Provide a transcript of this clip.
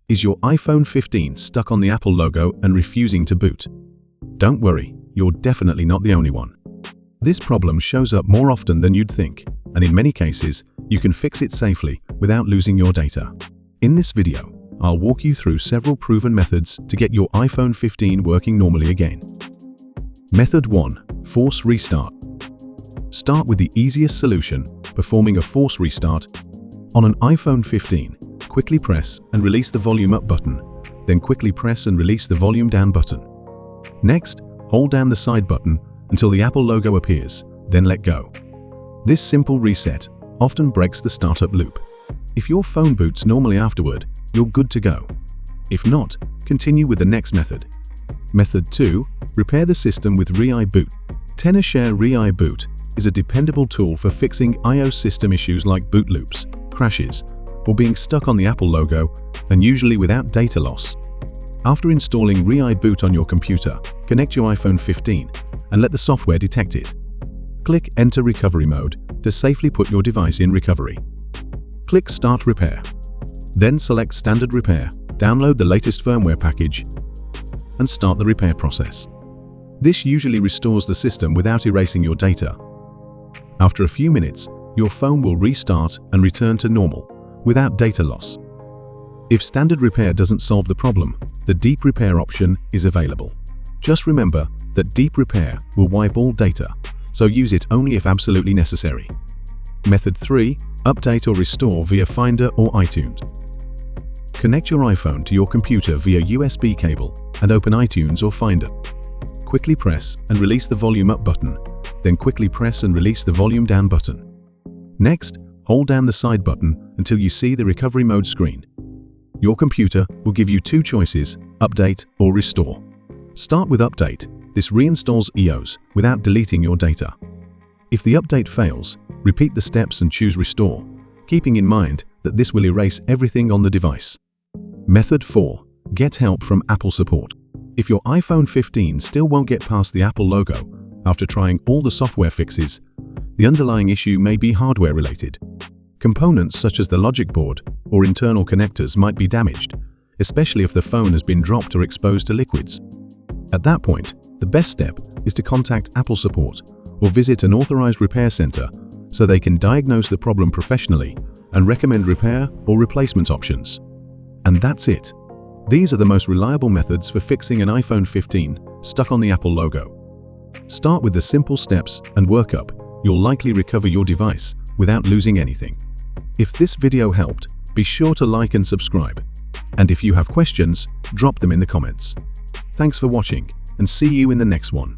Is your iPhone 15 stuck on the Apple logo and refusing to boot? Don't worry, you're definitely not the only one. This problem shows up more often than you'd think, and in many cases, you can fix it safely without losing your data. In this video, I'll walk you through several proven methods to get your iPhone 15 working normally again. Method 1. Force restart. Start with the easiest solution, performing a force restart. On an iPhone 15, quickly press and release the volume up button, then quickly press and release the volume down button. Next, hold down the side button until the Apple logo appears, then let go. This simple reset often breaks the startup loop. If your phone boots normally afterward, you're good to go. If not, continue with the next method. Method 2. Repair the system with ReiBoot. Tenorshare ReiBoot is a dependable tool for fixing iOS system issues like boot loops, crashes, or being stuck on the Apple logo, and usually without data loss. After installing ReiBoot on your computer, connect your iPhone 15 and let the software detect it. Click Enter Recovery Mode to safely put your device in recovery. Click Start Repair. Then select Standard Repair, download the latest firmware package, and start the repair process. This usually restores the system without erasing your data. After a few minutes, your phone will restart and return to normal, without data loss. If Standard Repair doesn't solve the problem, the Deep Repair option is available. Just remember that Deep Repair will wipe all data, so use it only if absolutely necessary. Method 3. Update or restore via Finder or iTunes. Connect your iPhone to your computer via USB cable and open iTunes or Finder. Quickly press and release the volume up button, then quickly press and release the volume down button. Next, hold down the side button until you see the recovery mode screen. Your computer will give you two choices, update or restore. Start with update. This reinstalls iOS without deleting your data. If the update fails, repeat the steps and choose restore, keeping in mind that this will erase everything on the device. Method 4. Get help from Apple support. If your iPhone 15 still won't get past the Apple logo after trying all the software fixes, the underlying issue may be hardware related. Components such as the logic board or internal connectors might be damaged, especially if the phone has been dropped or exposed to liquids. At that point, the best step is to contact Apple support or visit an authorized repair center so they can diagnose the problem professionally and recommend repair or replacement options. And that's it. These are the most reliable methods for fixing an iPhone 15 stuck on the Apple logo. Start with the simple steps and work up. You'll likely recover your device without losing anything. If this video helped, be sure to like and subscribe. And if you have questions, drop them in the comments. Thanks for watching, and see you in the next one.